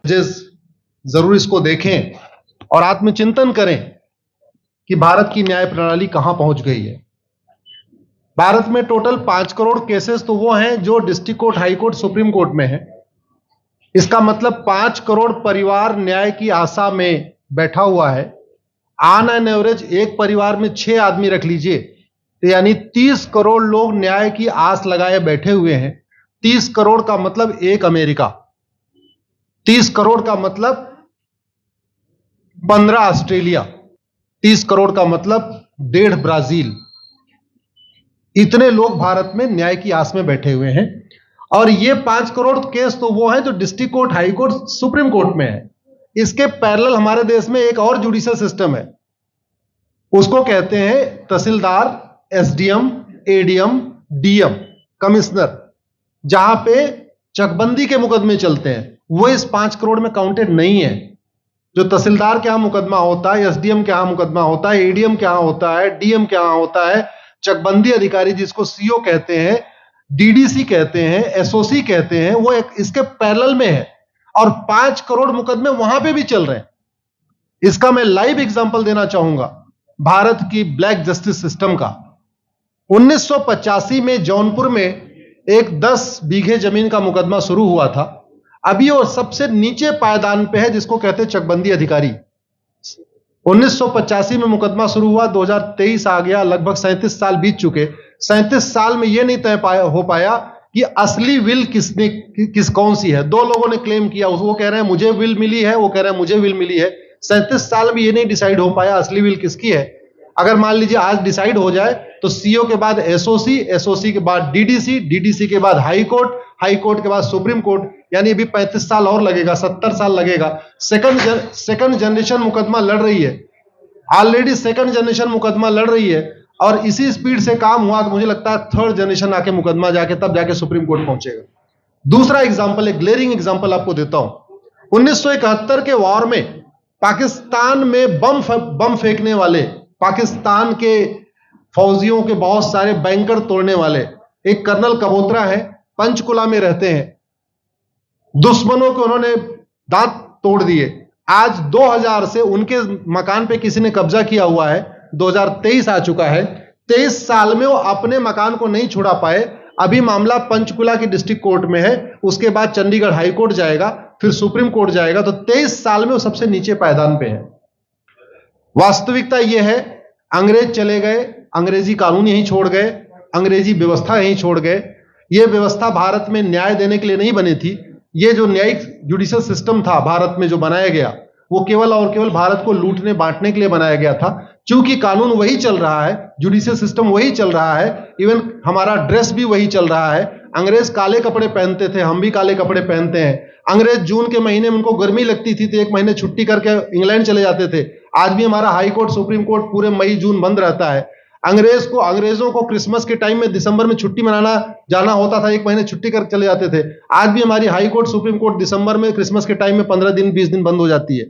जरूर इसको देखें और आत्मचिंतन करें कि भारत की न्याय प्रणाली कहां पहुंच गई है। भारत में टोटल 5 करोड़ केसेस तो वो हैं जो district court, high court, supreme court में है। इसका मतलब 5 करोड़ परिवार न्याय की आशा में बैठा हुआ है। ऑन एन एवरेज एक परिवार में 6 आदमी रख लीजिए, तो यानी 30 करोड़ लोग न्याय की आस लगाए बैठे हुए हैं। 30 करोड़ का मतलब एक अमेरिका, 30 करोड़ का मतलब 15 ऑस्ट्रेलिया, 30 करोड़ का मतलब 1.5 ब्राजील। इतने लोग भारत में न्याय की आस में बैठे हुए हैं। और ये 5 करोड़ केस तो वो हैं जो district court, high court, supreme court में है। इसके पैरेलल हमारे देश में एक और जुडिशियल सिस्टम है, उसको कहते हैं तहसीलदार, एसडीएम, एडीएम, डीएम, कमिश्नर, जहां पे चकबंदी के मुकदमे चलते हैं। वो इस 5 करोड़ में काउंटेड नहीं है। जो तहसीलदार के यहां मुकदमा होता है, एसडीएम के यहां मुकदमा होता है, एडीएम के यहां होता है, डीएम के यहां होता है, चकबंदी अधिकारी जिसको सीओ कहते हैं, डीडीसी कहते हैं, एसओसी कहते हैं, वो इसके पैरेलल में है। और 5 करोड़ मुकदमे वहां पे भी चल रहे हैं। इसका मैं लाइव एग्जांपल देना चाहूंगा भारत की ब्लैक जस्टिस सिस्टम का। 1985 में जौनपुर में एक 10 बीघे जमीन का मुकदमा शुरू हुआ था। अभी वो सबसे नीचे पायदान पे है, जिसको कहते हैं चकबंदी अधिकारी। 1985 में मुकदमा शुरू हुआ, 2023 आ गया, लगभग 37 साल बीत चुके। 37 साल में यह नहीं तय हो पाया कि असली विल कौन सी है। 2 लोगों ने क्लेम किया, वो कह रहे हैं मुझे विल मिली है, वो कह रहे हैं मुझे विल मिली है। 37 साल में यह नहीं डिसाइड हो पाया असली विल किसकी है। अगर मान लीजिए आज डिसाइड हो जाए तो सीओ के बाद एसओसी, एसओसी के बाद डीडीसी, डीडीसी के बाद हाई कोर्ट, हाई कोर्ट के बाद सुप्रीम कोर्ट, यानी अभी 35 साल और लगेगा, 70 साल लगेगा। सेकंड जनरेशन मुकदमा लड़ रही है, ऑलरेडी सेकंड जनरेशन मुकदमा लड़ रही है। और इसी स्पीड से काम हुआ तो मुझे लगता है थर्ड जनरेशन आके मुकदमा जाके तब जाके सुप्रीम कोर्ट पहुंचेगा। दूसरा एग्जांपल, एक ग्लेरिंग एग्जांपल आपको देता हूं। 1971 के वॉर में पाकिस्तान में बम फेंकने वाले, पाकिस्तान के फौजियों के बहुत सारे बैंकर तोड़ने वाले एक कर्नल कबोत्रा है, पंचकुला में रहते हैं। दुश्मनों के उन्होंने दांत तोड़ दिए। आज 2000 से उनके मकान पे किसी ने कब्जा किया हुआ है। 2023 आ चुका है, 23 साल में वो अपने मकान को नहीं छुड़ा पाए। अभी मामला पंचकुला की डिस्ट्रिक्ट कोर्ट में है, उसके बाद चंडीगढ़ हाई कोर्ट जाएगा, फिर सुप्रीम कोर्ट जाएगा। तो 23 साल में वो सबसे नीचे पायदान पे है। वास्तविकता यह है, अंग्रेज चले गए, अंग्रेजी कानून यहीं छोड़ गए, अंग्रेजी व्यवस्था यहीं छोड़ गए। यह व्यवस्था भारत में न्याय देने के लिए नहीं बनी थी। यह जो न्यायिक जुडिशियल सिस्टम था भारत में जो बनाया गया, वो केवल और केवल भारत को लूटने बांटने के लिए बनाया गया था। चूंकि कानून वही चल रहा है, जुडिशियल सिस्टम वही चल रहा है, इवन हमारा ड्रेस भी वही चल रहा है। अंग्रेज काले कपड़े पहनते थे, हम भी काले कपड़े पहनते हैं। अंग्रेज जून के महीने में उनको गर्मी लगती थी तो 1 महीने छुट्टी करके इंग्लैंड चले जाते थे। आज भी हमारा हाई कोर्ट, सुप्रीम कोर्ट पूरे मई जून बंद रहता है। अंग्रेजों को क्रिसमस के टाइम में दिसंबर में छुट्टी मनाना जाना होता था, 1 महीने छुट्टी कर चले जाते थे। आज भी हमारी हाई कोर्ट, सुप्रीम कोर्ट दिसंबर में क्रिसमस के टाइम में 15 दिन 20 दिन बंद हो जाती है।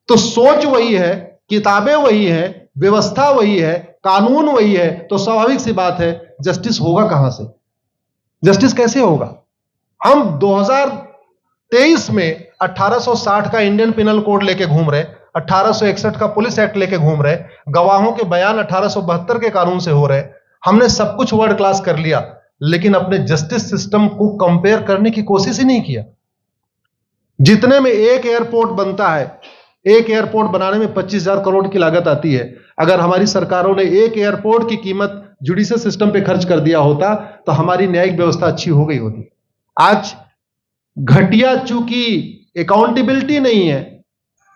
तो सोच वही है, किताबें वही है, व्यवस्था वही है, कानून वही है। तो स्वाभाविक सी बात है, जस्टिस होगा कहां से? जस्टिस कैसे होगा? हम 2023 में 1860 का इंडियन पिनल कोड लेके घूम रहे, 1861 का पुलिस एक्ट लेके घूम रहे, गवाहों के बयान 1872 के कानून से हो रहे। हमने सब कुछ वर्ल्ड क्लास कर लिया, लेकिन अपने जस्टिस सिस्टम को कंपेयर करने की कोशिश ही नहीं किया। जितने में एक एयरपोर्ट बनता है, एक एयरपोर्ट बनाने में 25,000 करोड़ की लागत आती है। अगर हमारी सरकारों ने एक एयरपोर्ट की कीमत जुडिशियल सिस्टम पे खर्च कर दिया होता तो हमारी न्यायिक व्यवस्था अच्छी हो गई होती। आज घटिया, चूंकि अकाउंटेबिलिटी नहीं है,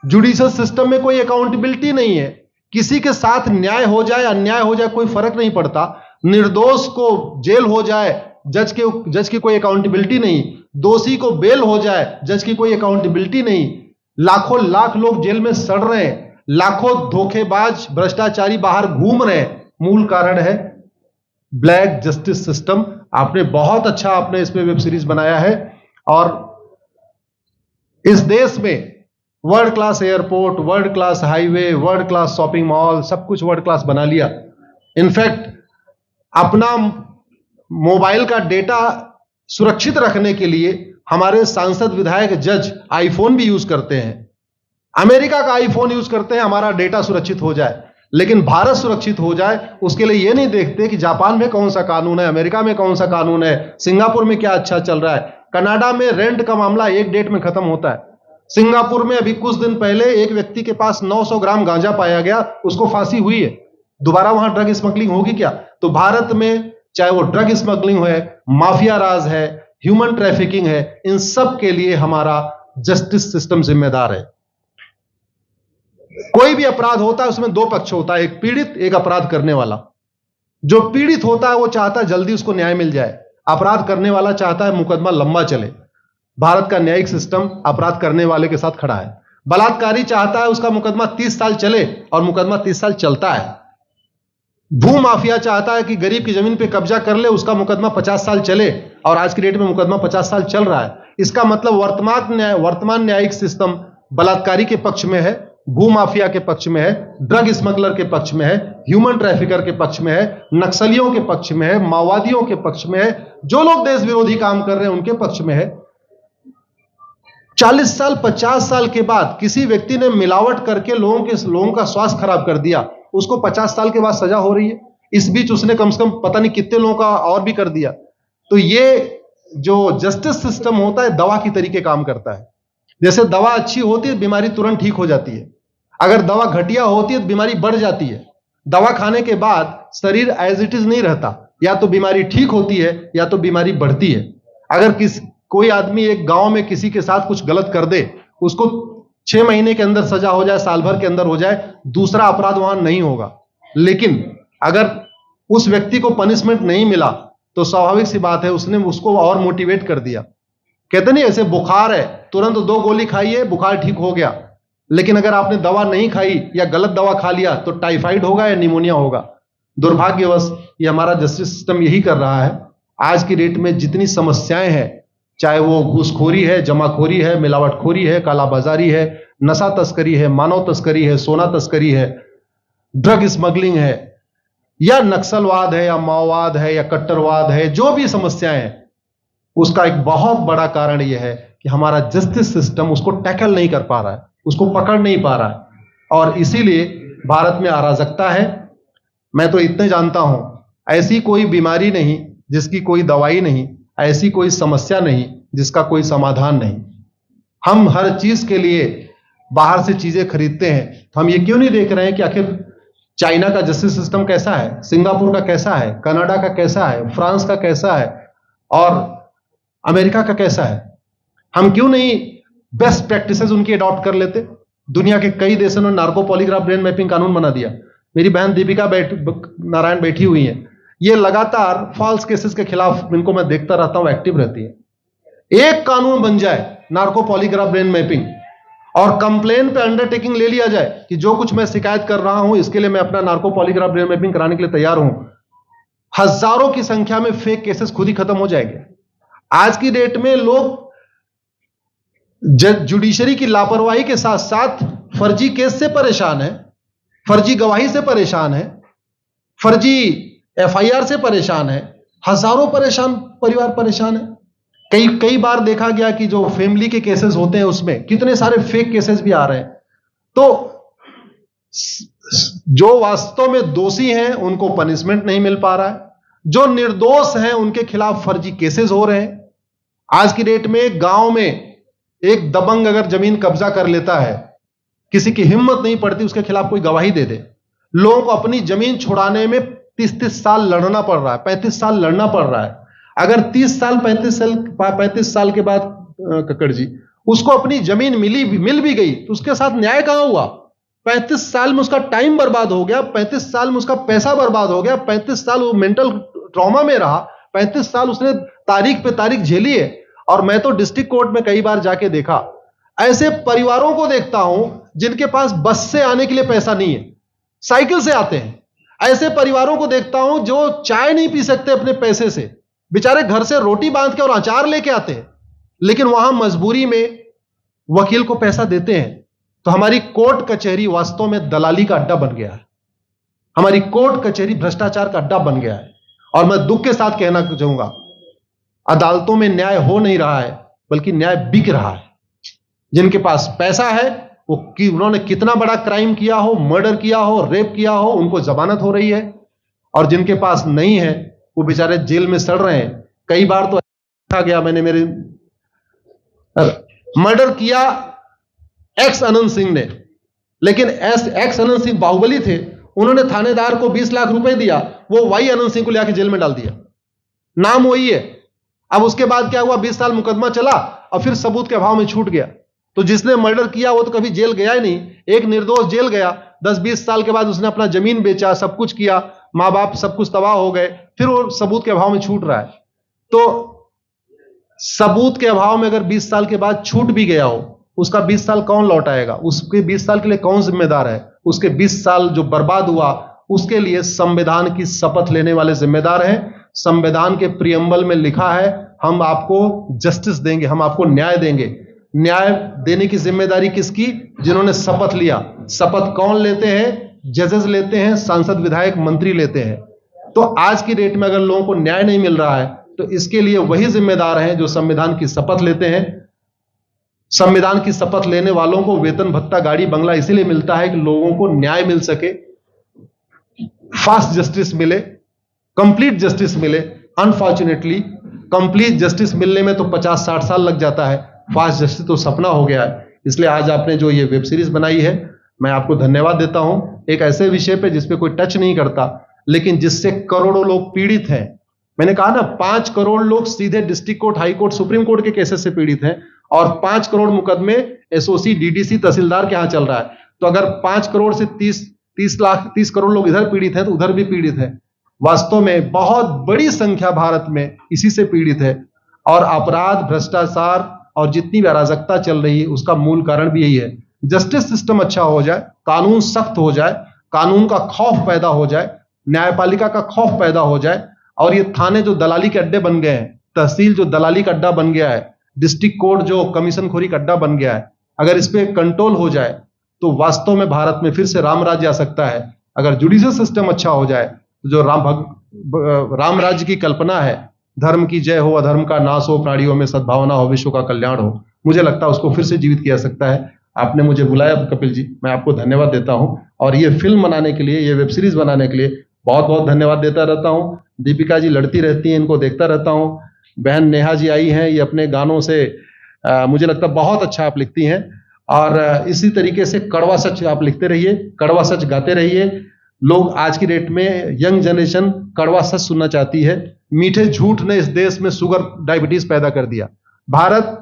जुडिशियल सिस्टम में कोई अकाउंटेबिलिटी नहीं है। किसी के साथ न्याय हो जाए, अन्याय हो जाए, कोई फर्क नहीं पड़ता। निर्दोष को जेल हो जाए, जज की कोई अकाउंटेबिलिटी नहीं। दोषी को बेल हो जाए, जज की कोई अकाउंटेबिलिटी नहीं। लाखों लाख लोग जेल में सड़ रहे हैं, लाखों धोखेबाज भ्रष्टाचारी बाहर घूम रहे हैं। मूल कारण है ब्लैक जस्टिस सिस्टम। आपने बहुत अच्छा आपने इस पे वेब सीरीज बनाया है, और इस देश में world class airport, world class highway, world class shopping mall, सब कुछ वर्ल्ड क्लास बना लिया। इनफैक्ट अपना मोबाइल का डेटा सुरक्षित रखने के लिए हमारे सांसद विधायक जज आईफोन भी यूज करते हैं, अमेरिका का आईफोन यूज करते हैं, हमारा डेटा सुरक्षित हो जाए। लेकिन भारत सुरक्षित हो जाए उसके लिए यह नहीं देखते कि जापान में कौन सा कानून है, अमेरिका में कौन सा कानून है, सिंगापुर में क्या अच्छा चल रहा है। कनाडा में रेंट का मामला एक डेट में खत्म होता है। सिंगापुर में अभी कुछ दिन पहले एक व्यक्ति के पास 900 ग्राम गांजा पाया गया, उसको फांसी हुई है। दोबारा वहां ड्रग स्मगलिंग होगी क्या? तो भारत में चाहे वो ड्रग स्मगलिंग है, माफिया राज है, ह्यूमन ट्रैफिकिंग है, इन सब के लिए हमारा जस्टिस सिस्टम जिम्मेदार है। कोई भी अपराध होता है उसमें दो पक्ष होता है, एक पीड़ित, एक अपराध करने वाला। जो पीड़ित होता है वो चाहता है जल्दी उसको न्याय मिल जाए, अपराध करने वाला चाहता है मुकदमा लंबा चले। भारत का न्यायिक सिस्टम अपराध करने वाले के साथ खड़ा है। बलात्कारी चाहता है उसका मुकदमा 30 साल चले और मुकदमा 30 साल चलता है। भू माफिया चाहता है कि गरीब की जमीन पे कब्जा कर ले, उसका मुकदमा 50 साल चले और आज की डेट में मुकदमा 50 साल चल रहा है। इसका मतलब वर्तमान न्यायिक सिस्टम बलात्कारी के पक्ष में है, भू माफिया के पक्ष में है, ड्रग स्मगलर के पक्ष में है, ह्यूमन ट्रैफिकर के पक्ष में है, नक्सलियों के पक्ष में है, माओवादियों के पक्ष में है, जो लोग देश विरोधी काम कर रहे हैं उनके पक्ष में है। 40 साल 50 साल के बाद किसी व्यक्ति ने मिलावट करके लोगों का स्वास्थ्य खराब कर दिया, उसको 50 साल के बाद सजा हो रही है। इस बीच उसने कम से कम पता नहीं कितने लोगों का और भी कर दिया। तो ये जो जस्टिस सिस्टम होता है दवा की तरीके काम करता है। जैसे दवा अच्छी होती है बीमारी तुरंत ठीक हो जाती है, अगर दवा घटिया होती है तो बीमारी बढ़ जाती है। दवा खाने के बाद शरीर एज इट इज नहीं रहता, या तो बीमारी ठीक होती है या तो बीमारी बढ़ती है। अगर कोई आदमी एक गांव में किसी के साथ कुछ गलत कर दे, उसको 6 महीने के अंदर सजा हो जाए, साल भर के अंदर हो जाए, दूसरा अपराध वहां नहीं होगा। लेकिन अगर उस व्यक्ति को पनिशमेंट नहीं मिला तो स्वाभाविक सी बात है उसने उसको और मोटिवेट कर दिया। कहते नहीं ऐसे बुखार है, तुरंत 2 गोली खाइए बुखार ठीक हो गया, लेकिन अगर आपने दवा नहीं खाई या गलत दवा खा लिया तो टाइफाइड होगा या निमोनिया होगा। दुर्भाग्यवश ये हमारा जस्टिस सिस्टम यही कर रहा है। आज की डेट में जितनी समस्याएं हैं, चाहे वो घूसखोरी है, जमाखोरी है, मिलावटखोरी है, कालाबाजारी है, नशा तस्करी है, मानव तस्करी है, सोना तस्करी है, ड्रग स्मगलिंग है, या नक्सलवाद है, या माओवाद है, या कट्टरवाद है, जो भी समस्याएं हैं, उसका एक बहुत बड़ा कारण यह है कि हमारा जस्टिस सिस्टम उसको टैकल नहीं कर पा रहा है, उसको पकड़ नहीं पा रहा है, और इसीलिए भारत में अराजकता है। मैं तो इतने जानता हूं, ऐसी कोई बीमारी नहीं जिसकी कोई दवाई नहीं, ऐसी कोई समस्या नहीं जिसका कोई समाधान नहीं। हम हर चीज के लिए बाहर से चीजें खरीदते हैं, तो हम ये क्यों नहीं देख रहे हैं कि आखिर चाइना का जस्टिस सिस्टम कैसा है, सिंगापुर का कैसा है, कनाडा का कैसा है, फ्रांस का कैसा है और अमेरिका का कैसा है। हम क्यों नहीं बेस्ट प्रैक्टिसेस उनकी अडॉप्ट कर लेते। दुनिया के कई देशों ने नार्को पॉलीग्राफ ब्रेन मैपिंग कानून बना दिया। मेरी बहन दीपिका नारायण बैठी हुई है, ये लगातार फॉल्स केसेस के खिलाफ, इनको मैं देखता रहता हूं, एक्टिव रहती है। एक कानून बन जाए नार्को पॉलीग्राफ ब्रेन मैपिंग और कंप्लेन पे अंडरटेकिंग ले लिया जाए कि जो कुछ मैं शिकायत कर रहा हूं इसके लिए मैं अपना नार्को पॉलीग्राफ ब्रेन मैपिंग कराने के लिए तैयार हूं, हजारों की संख्या में फेक केसेस खुद ही खत्म हो जाएंगे। आज की डेट में लोग जुडिशरी की लापरवाही के साथ साथ फर्जी केस से परेशान है, फर्जी गवाही से परेशान है, फर्जी एफआईआर से परेशान है, हजारों परिवार परेशान है। कई बार देखा गया कि जो फैमिली के केसेस होते हैं उसमें कितने सारे फेक केसेस भी आ रहे हैं। तो जो वास्तव में दोषी हैं उनको पनिशमेंट नहीं मिल पा रहा है, जो निर्दोष हैं उनके खिलाफ फर्जी केसेस हो रहे हैं। आज की डेट में गांव में एक दबंग अगर जमीन कब्जा कर लेता है, किसी की हिम्मत नहीं पड़ती उसके खिलाफ कोई गवाही दे दे। लोगों को अपनी जमीन छुड़ाने में 30-30 साल लड़ना पड़ रहा है, 35 साल लड़ना पड़ रहा है। अगर 30 साल 35 साल के बाद कक्कड़ जी उसको अपनी जमीन मिल भी गई तो उसके साथ न्याय कहां हुआ? 35 साल में उसका टाइम बर्बाद हो गया, 35 साल में उसका पैसा बर्बाद हो गया, 35 साल वो मेंटल ट्रॉमा में रहा, 35 साल उसने तारीख पे तारीख झेली है। और मैं तो डिस्ट्रिक्ट कोर्ट में कई बार जाके देखा, ऐसे परिवारों को देखता हूं जिनके पास बस से आने के लिए पैसा नहीं है, साइकिल से आते हैं। ऐसे परिवारों को देखता हूं जो चाय नहीं पी सकते अपने पैसे से, बेचारे घर से रोटी बांध के और अचार लेके आते हैं, लेकिन वहां मजबूरी में वकील को पैसा देते हैं। तो हमारी कोर्ट कचहरी वास्तव में दलाली का अड्डा बन गया है, हमारी कोर्ट कचहरी भ्रष्टाचार का अड्डा बन गया है। और मैं दुख के साथ कहना चाहूंगा, अदालतों में न्याय हो नहीं रहा है, बल्कि न्याय बिक रहा है। जिनके पास पैसा है वो कि उन्होंने कितना बड़ा क्राइम किया हो, मर्डर किया हो, रेप किया हो, उनको जमानत हो रही है, और जिनके पास नहीं है वो बेचारे जेल में सड़ रहे हैं। कई बार तो देखा गया, मैंने मेरे मर्डर किया एक्स अनंत सिंह ने, लेकिन एक्स अनंत सिंह बाहुबली थे, उन्होंने थानेदार को 20 लाख रुपए दिया, वो वाई अनंत सिंह को लेकर जेल में डाल दिया, नाम वही है। अब उसके बाद क्या हुआ, 20 साल मुकदमा चला और फिर सबूत के अभाव में छूट गया। तो जिसने मर्डर किया वो तो कभी जेल गया ही नहीं, एक निर्दोष जेल गया, 10-20 साल के बाद उसने अपना जमीन बेचा, सब कुछ किया, मां बाप सब कुछ तबाह हो गए, फिर वो सबूत के अभाव में छूट रहा है। तो सबूत के अभाव में अगर 20 साल के बाद छूट भी गया हो, उसका 20 साल कौन लौटाएगा? उसके 20 साल के लिए कौन जिम्मेदार है? उसके 20 साल जो बर्बाद हुआ उसके लिए संविधान की शपथ लेने वाले जिम्मेदार हैं। संविधान के प्रियम्बल में लिखा है, हम आपको जस्टिस देंगे, हम आपको न्याय देंगे। न्याय देने की जिम्मेदारी किसकी? जिन्होंने शपथ लिया। शपथ कौन लेते हैं? जजेस लेते हैं, सांसद, विधायक, मंत्री लेते हैं। तो आज की डेट में अगर लोगों को न्याय नहीं मिल रहा है तो इसके लिए वही जिम्मेदार हैं जो संविधान की शपथ लेते हैं। संविधान की शपथ लेने वालों को वेतन, भत्ता, गाड़ी, बंगला इसीलिए मिलता है कि लोगों को न्याय मिल सके, फास्ट जस्टिस मिले, कंप्लीट जस्टिस मिले। अनफॉर्चुनेटली कंप्लीट जस्टिस मिलने में तो 50-60 साल लग जाता है, फास्ट जस्टिस तो सपना हो गया है। इसलिए आज आपने जो ये वेब सीरीज बनाई है, मैं आपको धन्यवाद देता हूं। एक ऐसे विषय पे जिसपे कोई टच नहीं करता, लेकिन जिससे करोड़ों लोग पीड़ित हैं। मैंने कहा ना, 5 करोड़ लोग सीधे district court, high court, supreme court के केसेस से पीड़ित हैं, और 5 करोड़ मुकदमे एसओसी, डीडीसी, तहसीलदार के यहां चल रहा है। तो अगर 5 करोड़ से 30 करोड़ लोग इधर पीड़ित हैं तो उधर भी पीड़ित है। वास्तव में बहुत बड़ी संख्या भारत में इसी से पीड़ित है, और अपराध, भ्रष्टाचार और जितनी भी अराजकता चल रही है उसका मूल कारण भी यही है। जस्टिस सिस्टम अच्छा हो जाए, कानून सख्त हो जाए, कानून का खौफ पैदा हो जाए, न्यायपालिका का खौफ पैदा हो जाए, और ये थाने जो दलाली के अड्डे बन गए हैं, तहसील जो दलाली का अड्डा बन गया है, डिस्ट्रिक्ट कोर्ट जो कमीशन खोरी का अड्डा बन गया है, अगर इस पे कंट्रोल हो जाए तो वास्तव में भारत में फिर से राम राज्य आ सकता है। अगर जुडिशियल सिस्टम अच्छा हो जाए तो जो राम राज्य की कल्पना है, धर्म की जय हो, अधर्म का नाश हो, प्राणियों में सद्भावना हो, विश्व का कल्याण हो, मुझे लगता है उसको फिर से जीवित किया सकता है। आपने मुझे बुलाया कपिल जी, मैं आपको धन्यवाद देता हूं, और ये फिल्म बनाने के लिए, ये वेब सीरीज बनाने के लिए बहुत बहुत धन्यवाद देता रहता हूं। दीपिका जी लड़ती रहती हैं, इनको देखता रहता हूं। बहन नेहा जी आई हैं, ये अपने गानों से मुझे लगता है बहुत अच्छा आप लिखती हैं, और इसी तरीके से कड़वा सच आप लिखते रहिए, कड़वा सच गाते रहिए। लोग आज की डेट में, यंग जनरेशन कड़वा सच सुनना चाहती है। मीठे झूठ ने इस देश में शुगर, डायबिटीज पैदा कर दिया। भारत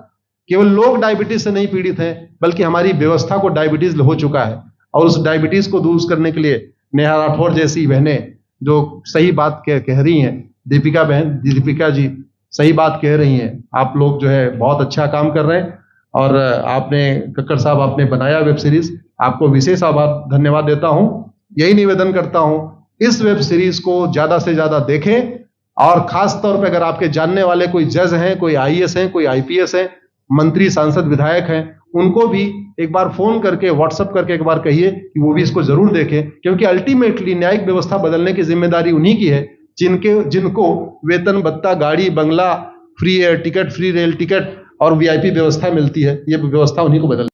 केवल लोग डायबिटीज से नहीं पीड़ित हैं, बल्कि हमारी व्यवस्था को डायबिटीज हो चुका है, और उस डायबिटीज को दूर करने के लिए नेहा राठौर जैसी बहनें जो सही बात कह रही हैं, दीपिका जी सही बात कह रही हैं, आप लोग जो है बहुत अच्छा काम कर रहे हैं। और आपने, कक्कड़ साहब, आपने बनाया वेब सीरीज, आपको विशेष आभार, धन्यवाद देता हूं। यही निवेदन करता हूं, इस वेब सीरीज को ज्यादा से ज्यादा देखें, और खास तौर पे अगर आपके जानने वाले कोई जज हैं, कोई आईएएस हैं, कोई आईपीएस हैं, मंत्री, सांसद, विधायक हैं, उनको भी एक बार फोन करके, व्हाट्सएप करके एक बार कहिए कि वो भी इसको जरूर देखें, क्योंकि अल्टीमेटली न्यायिक व्यवस्था बदलने की जिम्मेदारी उन्हीं की है जिनको वेतन, भत्ता, गाड़ी, बंगला, free air ticket, free rail ticket और वीआईपी व्यवस्था मिलती है। ये व्यवस्था उन्हीं को बदल